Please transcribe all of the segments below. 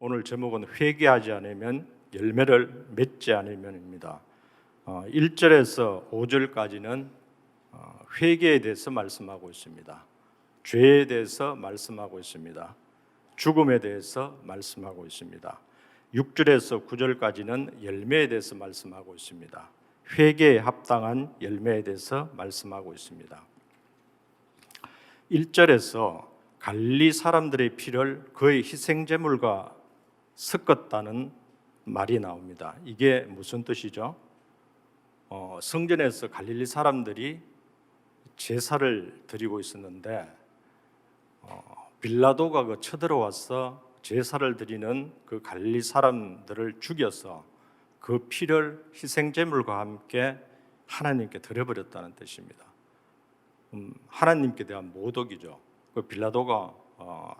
오늘 제목은 회개하지 않으면 열매를 맺지 않으면입니다. 1절에서 5절까지는 회개에 대해서 말씀하고 있습니다. 죄에 대해서 말씀하고 있습니다. 죽음에 대해서 말씀하고 있습니다. 6절에서 9절까지는 열매에 대해서 말씀하고 있습니다. 회개에 합당한 열매에 대해서 말씀하고 있습니다. 1절에서 갈릴리 사람들의 피를 그의 희생제물과 섞었다는 말이 나옵니다. 이게 무슨 뜻이죠? 성전에서 갈릴리 사람들이 제사를 드리고 있었는데 빌라도가 쳐들어와서 제사를 드리는 그 갈릴리 사람들을 죽여서 그 피를 희생제물과 함께 하나님께 드려버렸다는 뜻입니다. 하나님께 대한 모독이죠. 그 빌라도가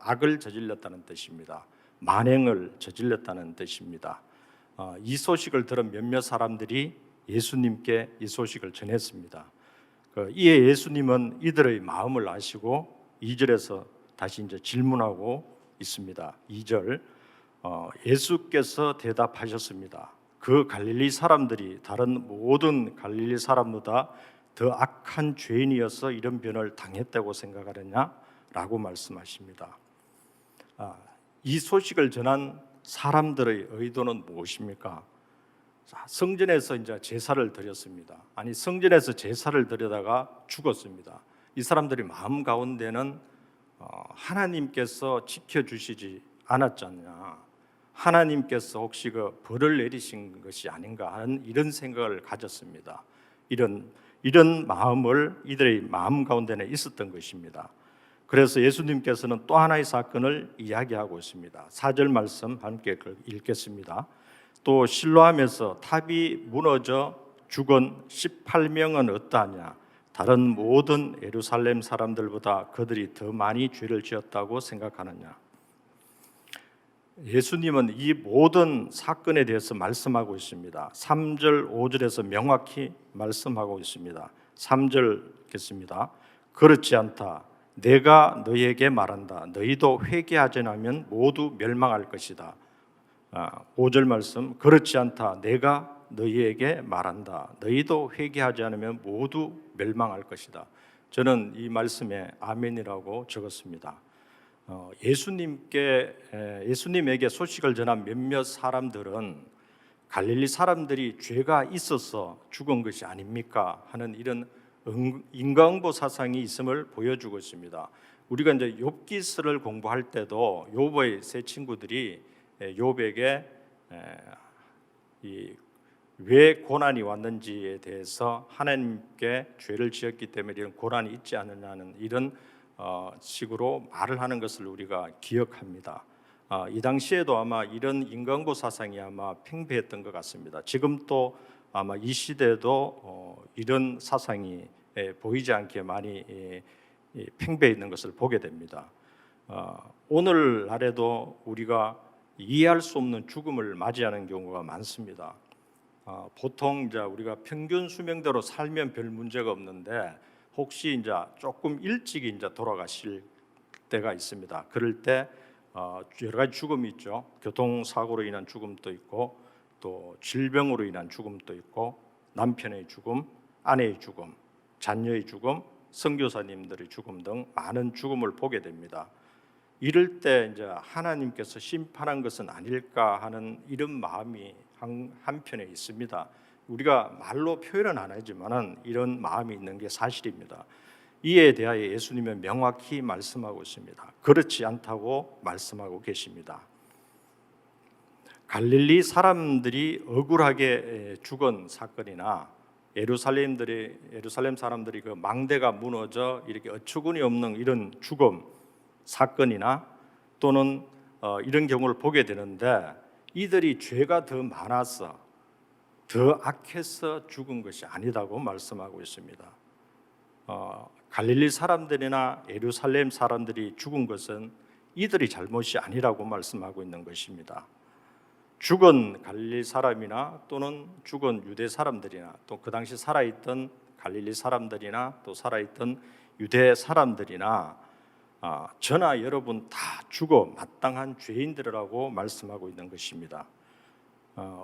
악을 저질렀다는 뜻입니다. 만행을 저질렀다는 뜻입니다. 이 소식을 들은 몇몇 사람들이 예수님께 이 소식을 전했습니다. 이에 예수님은 이들의 마음을 아시고 2절에서 다시 이제 질문하고 있습니다. 2절 예수께서 대답하셨습니다. 그 갈릴리 사람들이 다른 모든 갈릴리 사람보다 더 악한 죄인이어서 이런 변을 당했다고 생각하느냐? 라고 말씀하십니다. 이 소식을 전한 사람들의 의도는 무엇입니까? 성전에서 이제 제사를 드렸습니다. 아니 성전에서 제사를 드리다가 죽었습니다. 이 사람들이 마음 가운데는 하나님께서 지켜주시지 않았지 않냐, 하나님께서 혹시 그 벌을 내리신 것이 아닌가 하는 이런 생각을 가졌습니다. 이런 마음을 이들의 마음 가운데는 있었던 것입니다. 그래서 예수님께서는 또 하나의 사건을 이야기하고 있습니다. 4절 말씀 함께 읽겠습니다. 또 실로암에서 탑이 무너져 죽은 18명은 어떠하냐? 다른 모든 예루살렘 사람들보다 그들이 더 많이 죄를 지었다고 생각하느냐? 예수님은 이 모든 사건에 대해서 말씀하고 있습니다. 3절, 5절에서 명확히 말씀하고 있습니다. 3절 읽겠습니다. 그렇지 않다. 내가 너희에게 말한다. 너희도 회개하지 않으면 모두 멸망할 것이다. 5절 말씀. 그렇지 않다. 내가 너희에게 말한다. 너희도 회개하지 않으면 모두 멸망할 것이다. 저는 이 말씀에 아멘이라고 적었습니다. 예수님에게 소식을 전한 몇몇 사람들은 갈릴리 사람들이 죄가 있어서 죽은 것이 아닙니까? 하는 이런 인과응보 사상이 있음을 보여주고 있습니다. 우리가 이제 욥기서를 공부할 때도 욥의 세 친구들이 욥에게 왜 고난이 왔는지에 대해서 하나님께 죄를 지었기 때문에 이런 고난이 있지 않느냐는 이런 식으로 말을 하는 것을 우리가 기억합니다. 이 당시에도 아마 이런 인과응보 사상이 아마 팽배했던 것 같습니다. 지금 또 아마 이 시대에도 이런 사상이 보이지 않게 많이 팽배해 있는 것을 보게 됩니다. 오늘날에도 우리가 이해할 수 없는 죽음을 맞이하는 경우가 많습니다. 보통 이제 우리가 평균 수명대로 살면 별 문제가 없는데 혹시 이제 조금 일찍 이제 돌아가실 때가 있습니다. 그럴 때 여러 가지 죽음이 있죠. 교통사고로 인한 죽음도 있고 또 질병으로 인한 죽음도 있고 남편의 죽음, 아내의 죽음, 자녀의 죽음, 선교사님들의 죽음 등 많은 죽음을 보게 됩니다. 이럴 때 이제 하나님께서 심판한 것은 아닐까 하는 이런 마음이 한편에 있습니다. 우리가 말로 표현은 안 하지만은 이런 마음이 있는 게 사실입니다. 이에 대하여 예수님은 명확히 말씀하고 있습니다. 그렇지 않다고 말씀하고 계십니다. 갈릴리 사람들이 억울하게 죽은 사건이나 예루살렘 사람들이 그 망대가 무너져 이렇게 어처구니 없는 이런 죽음 사건이나 또는 이런 경우를 보게 되는데 이들이 죄가 더 많아서 더 악해서 죽은 것이 아니다고 말씀하고 있습니다. 갈릴리 사람들이나 예루살렘 사람들이 죽은 것은 이들이 잘못이 아니라고 말씀하고 있는 것입니다. 죽은 갈릴리 사람이나 또는 죽은 유대 사람들이나 또 그 당시 살아있던 갈릴리 사람들이나 또 살아있던 유대 사람들이나 저나 여러분 다 죽어 마땅한 죄인들이라고 말씀하고 있는 것입니다.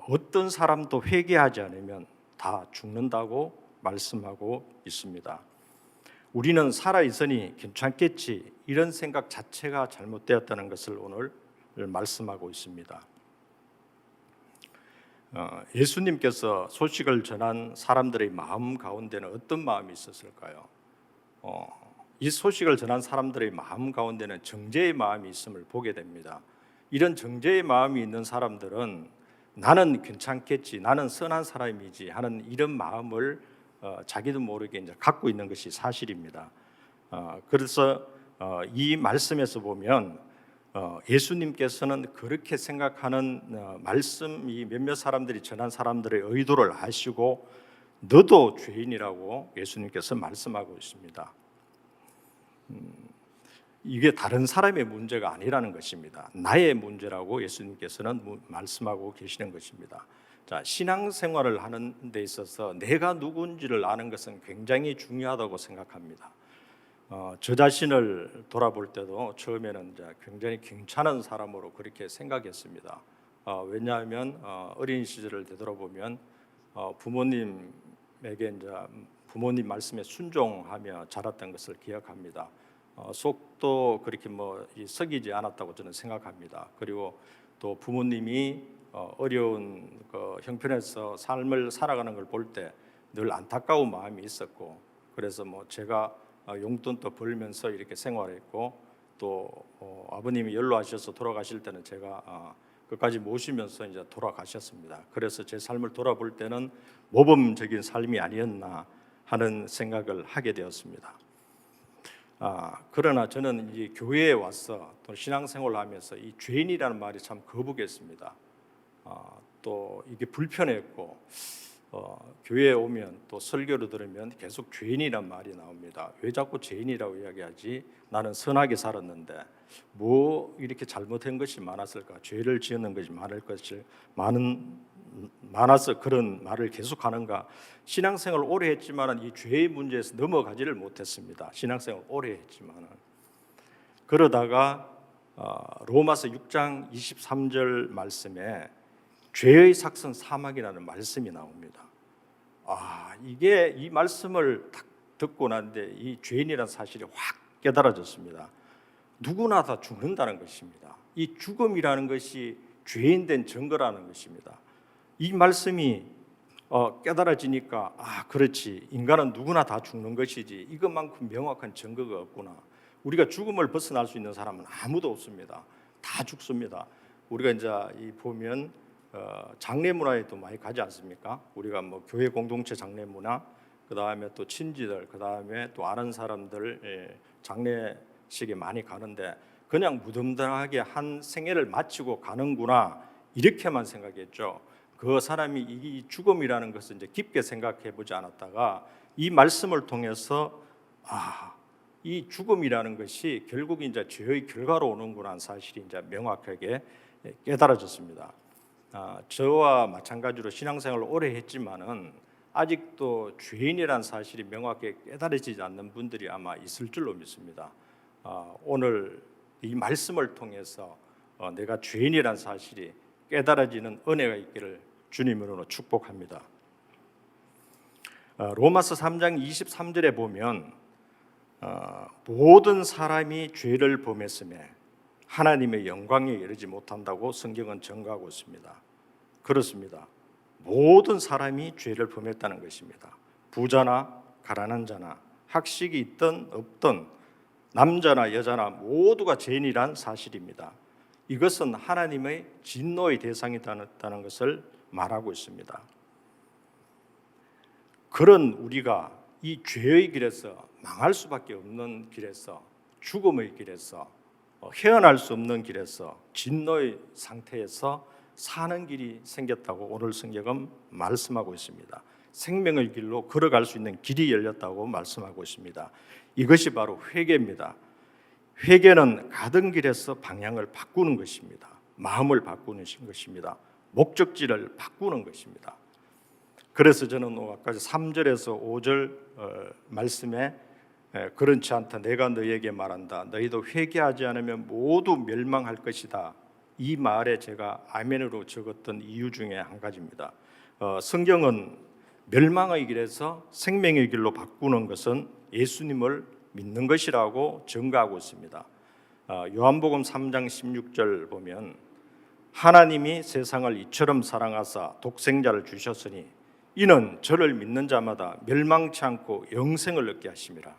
어떤 사람도 회개하지 않으면 다 죽는다고 말씀하고 있습니다. 우리는 살아있으니 괜찮겠지 이런 생각 자체가 잘못되었다는 것을 오늘 말씀하고 있습니다. 예수님께서 소식을 전한 사람들의 마음 가운데는 어떤 마음이 있었을까요? 이 소식을 전한 사람들의 마음 가운데는 정죄의 마음이 있음을 보게 됩니다. 이런 정죄의 마음이 있는 사람들은 나는 괜찮겠지, 나는 선한 사람이지 하는 이런 마음을 자기도 모르게 이제 갖고 있는 것이 사실입니다. 그래서 이 말씀에서 보면 예수님께서는 그렇게 생각하는 말씀이 몇몇 사람들이 전한 사람들의 의도를 아시고 너도 죄인이라고 예수님께서 말씀하고 있습니다. 이게 다른 사람의 문제가 아니라는 것입니다. 나의 문제라고 예수님께서는 말씀하고 계시는 것입니다. 자, 신앙생활을 하는 데 있어서 내가 누군지를 아는 것은 굉장히 중요하다고 생각합니다. 저 자신을 돌아볼 때도 처음에는 이제 굉장히 괜찮은 사람으로 그렇게 생각했습니다. 왜냐하면 어린 시절을 되돌아보면 부모님에게 이제 부모님 말씀에 순종하며 자랐던 것을 기억합니다. 속도 그렇게 썩이지 않았다고 저는 생각합니다. 그리고 또 부모님이 어려운 형편에서 삶을 살아가는 걸 볼 때 늘 안타까운 마음이 있었고, 그래서 제가 용돈도 벌면서 이렇게 생활했고, 또 아버님이 연로하셔서 돌아가실 때는 제가 끝까지 모시면서 이제 돌아가셨습니다. 그래서 제 삶을 돌아볼 때는 모범적인 삶이 아니었나 하는 생각을 하게 되었습니다. 그러나 저는 이 교회에 와서 또 신앙생활을 하면서 이 죄인이라는 말이 참 거북했습니다. 또 이게 불편했고, 교회에 오면 또 설교를 들으면 계속 죄인이란 말이 나옵니다. 왜 자꾸 죄인이라고 이야기하지? 나는 선하게 살았는데 뭐 이렇게 잘못한 것이 많았을까? 죄를 지었는 것이 많아서 그런 말을 계속하는가? 신앙생활을 오래 했지만 이 죄의 문제에서 넘어가지를 못했습니다. 신앙생활을 오래 했지만 그러다가 로마서 6장 23절 말씀에 죄의 삭은 사망이라는 말씀이 나옵니다. 이게 이 말씀을 딱 듣고 난데 이 죄인이라는 사실이 확 깨달아졌습니다. 누구나 다 죽는다는 것입니다. 이 죽음이라는 것이 죄인 된 증거라는 것입니다. 이 말씀이 깨달아지니까 그렇지, 인간은 누구나 다 죽는 것이지 이것만큼 명확한 증거가 없구나. 우리가 죽음을 벗어날 수 있는 사람은 아무도 없습니다. 다 죽습니다. 우리가 이제 보면 장례 문화에도 많이 가지 않습니까? 우리가 교회 공동체 장례 문화, 그 다음에 또 친지들, 그 다음에 또 아는 사람들 장례식에 많이 가는데 그냥 무덤덤하게 한 생애를 마치고 가는구나 이렇게만 생각했죠. 그 사람이 이 죽음이라는 것을 이제 깊게 생각해 보지 않았다가 이 말씀을 통해서 이 죽음이라는 것이 결국 이제 죄의 결과로 오는구나 하는 사실이 이제 명확하게 깨달아졌습니다. 저와 마찬가지로 신앙생활을 오래 했지만은 아직도 죄인이라는 사실이 명확하게 깨달아지지 않는 분들이 아마 있을 줄로 믿습니다. 오늘 이 말씀을 통해서 내가 죄인이라는 사실이 깨달아지는 은혜가 있기를 주님으로 축복합니다. 로마서 3장 23절에 보면 모든 사람이 죄를 범했음에 하나님의 영광에 이르지 못한다고 성경은 증거하고 있습니다. 그렇습니다. 모든 사람이 죄를 범했다는 것입니다. 부자나 가난한 자나 학식이 있든 없든 남자나 여자나 모두가 죄인이란 사실입니다. 이것은 하나님의 진노의 대상이다는 것을 말하고 있습니다. 그런 우리가 이 죄의 길에서 망할 수밖에 없는 길에서, 죽음의 길에서, 헤어날 수 없는 길에서, 진노의 상태에서 사는 길이 생겼다고 오늘 성경은 말씀하고 있습니다. 생명의 길로 걸어갈 수 있는 길이 열렸다고 말씀하고 있습니다. 이것이 바로 회개입니다. 회개는 가던 길에서 방향을 바꾸는 것입니다. 마음을 바꾸는 것입니다. 목적지를 바꾸는 것입니다. 그래서 저는 아까 3절에서 5절 말씀에 그렇지 않다. 내가 너희에게 말한다. 너희도 회개하지 않으면 모두 멸망할 것이다. 이 말에 제가 아멘으로 적었던 이유 중에 한 가지입니다. 성경은 멸망의 길에서 생명의 길로 바꾸는 것은 예수님을 믿는 것이라고 증거하고 있습니다. 요한복음 3장 16절 보면 하나님이 세상을 이처럼 사랑하사 독생자를 주셨으니 이는 저를 믿는 자마다 멸망치 않고 영생을 얻게 하심이라.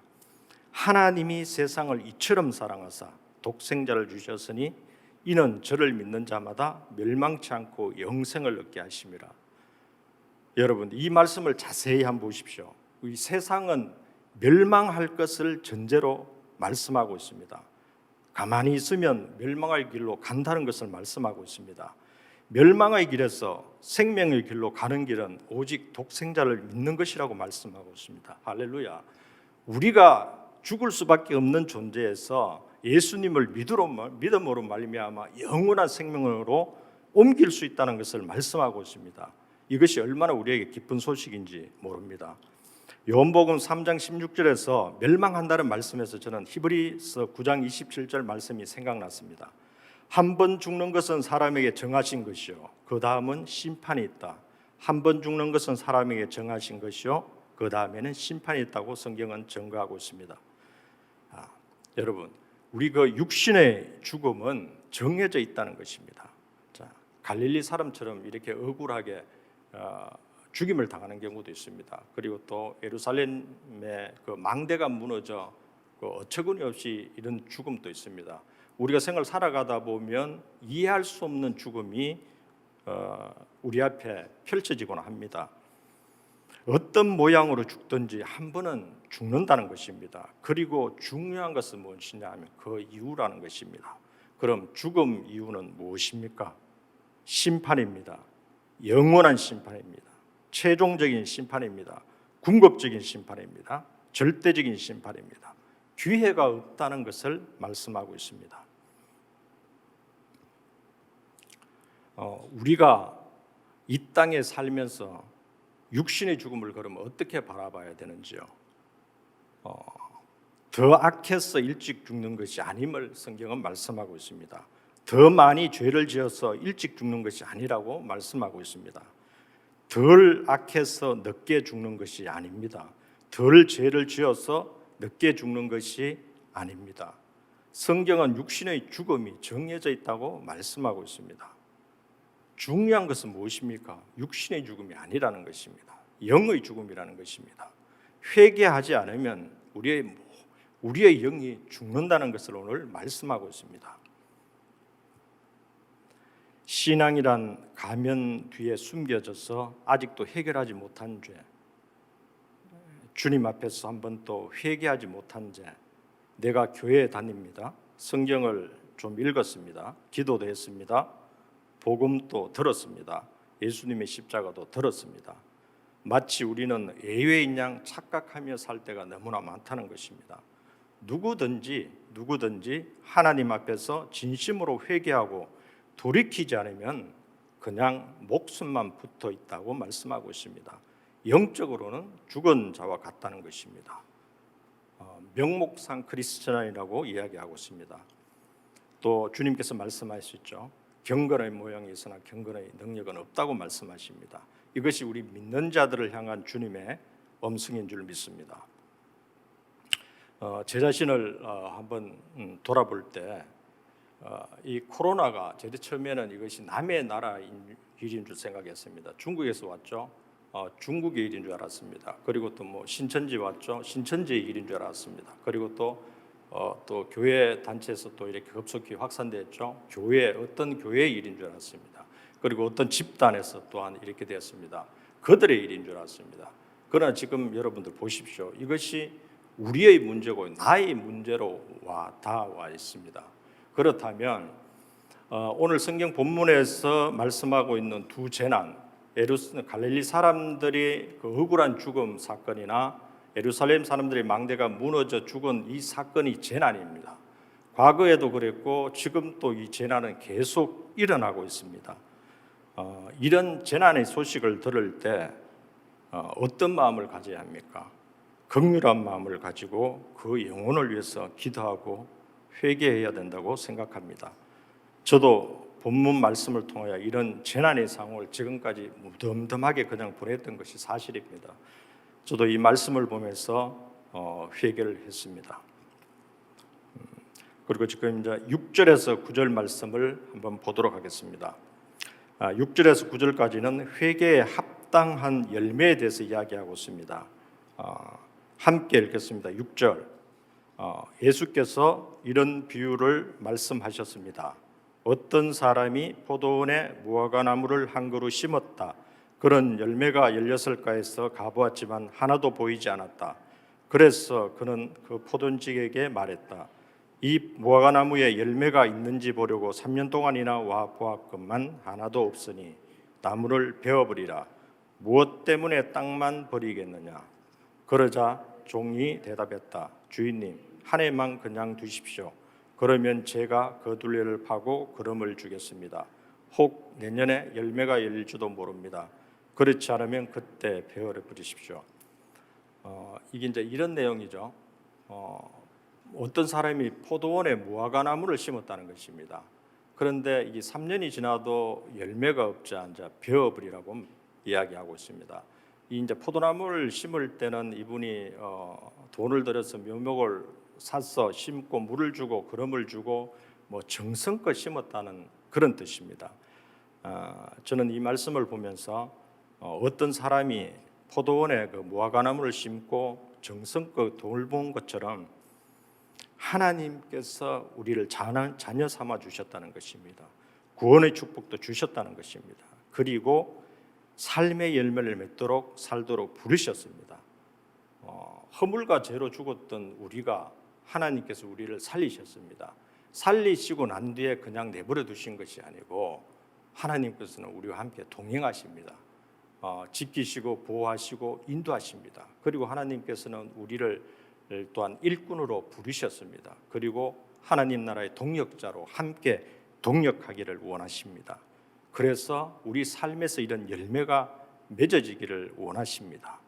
하나님이 세상을 이처럼 사랑하사 독생자를 주셨으니 이는 저를 믿는 자마다 멸망치 않고 영생을 얻게 하심이라. 여러분, 이 말씀을 자세히 한번 보십시오. 이 세상은 멸망할 것을 전제로 말씀하고 있습니다. 가만히 있으면 멸망의 길로 간다는 것을 말씀하고 있습니다. 멸망의 길에서 생명의 길로 가는 길은 오직 독생자를 믿는 것이라고 말씀하고 있습니다. 할렐루야. 우리가 죽을 수밖에 없는 존재에서 예수님을 믿음으로 말미암아 영원한 생명으로 옮길 수 있다는 것을 말씀하고 있습니다. 이것이 얼마나 우리에게 기쁜 소식인지 모릅니다. 요한복음 3장 16절에서 멸망한다는 말씀에서 저는 히브리서 9장 27절 말씀이 생각났습니다. 한 번 죽는 것은 사람에게 정하신 것이요 그 다음은 심판이 있다. 한 번 죽는 것은 사람에게 정하신 것이요 그 다음에는 심판이 있다고 성경은 증거하고 있습니다. 여러분, 우리 그 육신의 죽음은 정해져 있다는 것입니다. 자, 갈릴리 사람처럼 이렇게 억울하게 죽임을 당하는 경우도 있습니다. 그리고 또 예루살렘의 그 망대가 무너져 그 어처구니 없이 이런 죽음도 있습니다. 우리가 생을 살아가다 보면 이해할 수 없는 죽음이 우리 앞에 펼쳐지곤 합니다. 어떤 모양으로 죽든지 한 번은 죽는다는 것입니다. 그리고 중요한 것은 무엇이냐 하면 그 이유라는 것입니다. 그럼 죽음 이유는 무엇입니까? 심판입니다. 영원한 심판입니다. 최종적인 심판입니다. 궁극적인 심판입니다. 절대적인 심판입니다. 기회가 없다는 것을 말씀하고 있습니다. 우리가 이 땅에 살면서 육신의 죽음을 그러면 어떻게 바라봐야 되는지요? 더 악해서 일찍 죽는 것이 아님을 성경은 말씀하고 있습니다. 더 많이 죄를 지어서 일찍 죽는 것이 아니라고 말씀하고 있습니다. 덜 악해서 늦게 죽는 것이 아닙니다. 덜 죄를 지어서 늦게 죽는 것이 아닙니다. 성경은 육신의 죽음이 정해져 있다고 말씀하고 있습니다. 중요한 것은 무엇입니까? 육신의 죽음이 아니라는 것입니다. 영의 죽음이라는 것입니다. 회개하지 않으면 우리의 영이 죽는다는 것을 오늘 말씀하고 있습니다. 신앙이란 가면 뒤에 숨겨져서 아직도 해결하지 못한 죄, 주님 앞에서 한번 또 회개하지 못한 죄. 내가 교회에 다닙니다. 성경을 좀 읽었습니다. 기도도 했습니다. 복음도 들었습니다. 예수님의 십자가도 들었습니다. 마치 우리는 예외인 양 착각하며 살 때가 너무나 많다는 것입니다. 누구든지 하나님 앞에서 진심으로 회개하고 돌이키지 않으면 그냥 목숨만 붙어 있다고 말씀하고 있습니다. 영적으로는 죽은 자와 같다는 것입니다. 명목상 크리스천이라고 이야기하고 있습니다. 또 주님께서 말씀하셨죠. 경건의 모양이 있으나 경건의 능력은 없다고 말씀하십니다. 이것이 우리 믿는 자들을 향한 주님의 엄승인 줄 믿습니다. 제 자신을 한번 돌아볼 때 이 코로나가 제일 처음에는 이것이 남의 나라 일인 줄 생각했습니다. 중국에서 왔죠. 중국의 일인 줄 알았습니다. 그리고 또 뭐 신천지 왔죠. 신천지의 일인 줄 알았습니다. 그리고 또 교회 단체에서 또 이렇게 급속히 확산됐죠. 어떤 교회의 일인 줄 알았습니다. 그리고 어떤 집단에서 또한 이렇게 되었습니다. 그들의 일인 줄 알았습니다. 그러나 지금 여러분들 보십시오. 이것이 우리의 문제고 나의 문제로 다 와 있습니다. 그렇다면 오늘 성경 본문에서 말씀하고 있는 두 재난, 갈릴리 사람들이 그 억울한 죽음 사건이나 예루살렘 사람들의 망대가 무너져 죽은 이 사건이 재난입니다. 과거에도 그랬고 지금 또 이 재난은 계속 일어나고 있습니다. 이런 재난의 소식을 들을 때 어떤 마음을 가져야 합니까? 긍휼한 마음을 가지고 그 영혼을 위해서 기도하고 회개해야 된다고 생각합니다. 저도 본문 말씀을 통하여 이런 재난의 상황을 지금까지 무덤덤하게 그냥 보냈던 것이 사실입니다. 저도 이 말씀을 보면서 회개를 했습니다. 그리고 지금 이제 6절에서 9절 말씀을 한번 보도록 하겠습니다. 6절에서 9절까지는 회개에 합당한 열매에 대해서 이야기하고 있습니다. 함께 읽겠습니다. 6절. 예수께서 이런 비유를 말씀하셨습니다. 어떤 사람이 포도원에 무화과나무를 한 그루 심었다. 그런 열매가 열렸을까 해서 가보았지만 하나도 보이지 않았다. 그래서 그는 그 포도원직에게 말했다. 이 무화과나무에 열매가 있는지 보려고 3년 동안이나 와 보았건만 하나도 없으니 나무를 베어버리라. 무엇 때문에 땅만 버리겠느냐? 그러자 종이 대답했다. 주인님, 한 해만 그냥 두십시오. 그러면 제가 그 둘레를 파고 그름을 주겠습니다. 혹 내년에 열매가 열릴지도 모릅니다. 그렇지 않으면 그때 베어려 버리십시오. 이게 이제 이런 내용이죠. 어떤 사람이 포도원에 무화과나무를 심었다는 것입니다. 그런데 이게 3년이 지나도 열매가 없자 이제 베어버리라고 이야기하고 있습니다. 이 이제 포도나무를 심을 때는 이분이 돈을 들여서 묘목을 사서 심고 물을 주고 그름을 주고 뭐 정성껏 심었다는 그런 뜻입니다. 저는 이 말씀을 보면서 어떤 사람이 포도원에 그 무화과나무를 심고 정성껏 돈을 본 것처럼 하나님께서 우리를 자녀 삼아 주셨다는 것입니다. 구원의 축복도 주셨다는 것입니다. 그리고 삶의 열매를 맺도록 살도록 부르셨습니다. 허물과 죄로 죽었던 우리가 하나님께서 우리를 살리셨습니다. 살리시고 난 뒤에 그냥 내버려 두신 것이 아니고 하나님께서는 우리와 함께 동행하십니다. 지키시고 보호하시고 인도하십니다. 그리고 하나님께서는 우리를 또한 일꾼으로 부르셨습니다. 그리고 하나님 나라의 동역자로 함께 동역하기를 원하십니다. 그래서 우리 삶에서 이런 열매가 맺어지기를 원하십니다.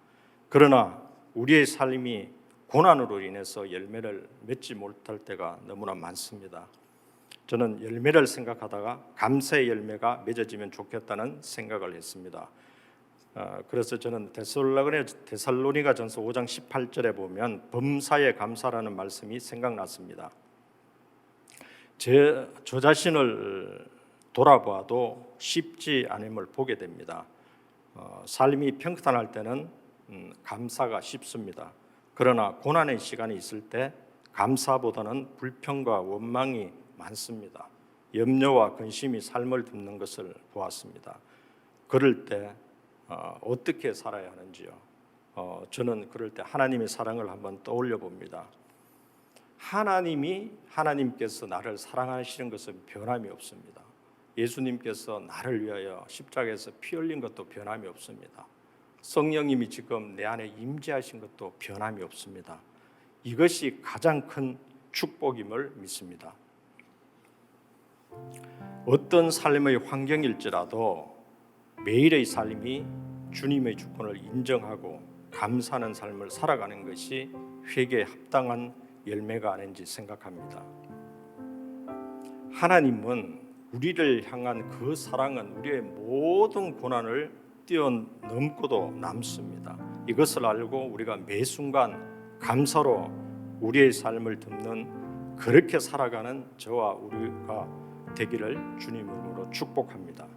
그러나 우리의 삶이 고난으로 인해서 열매를 맺지 못할 때가 너무나 많습니다. 저는 열매를 생각하다가 감사의 열매가 맺어지면 좋겠다는 생각을 했습니다. 그래서 저는 데살로니가전서 5장 18절에 보면 범사에 감사라는 말씀이 생각났습니다. 저 자신을 돌아봐도 쉽지 않음을 보게 됩니다. 삶이 평탄할 때는 감사가 쉽습니다. 그러나 고난의 시간이 있을 때 감사보다는 불평과 원망이 많습니다. 염려와 근심이 삶을 덮는 것을 보았습니다. 그럴 때 어떻게 살아야 하는지요? 저는 그럴 때 하나님의 사랑을 한번 떠올려 봅니다. 하나님께서 나를 사랑하시는 것은 변함이 없습니다. 예수님께서 나를 위하여 십자가에서 피 흘린 것도 변함이 없습니다. 성령님이 지금 내 안에 임재하신 것도 변함이 없습니다. 이것이 가장 큰 축복임을 믿습니다. 어떤 삶의 환경일지라도 매일의 삶이 주님의 주권을 인정하고 감사하는 삶을 살아가는 것이 회개에 합당한 열매가 아닌지 생각합니다. 하나님은 우리를 향한 그 사랑은 우리의 모든 고난을 뛰어넘고도 남습니다. 이것을 알고 우리가 매 순간 감사로 우리의 삶을 듬는 그렇게 살아가는 저와 우리가 되기를 주님 이름으로 축복합니다.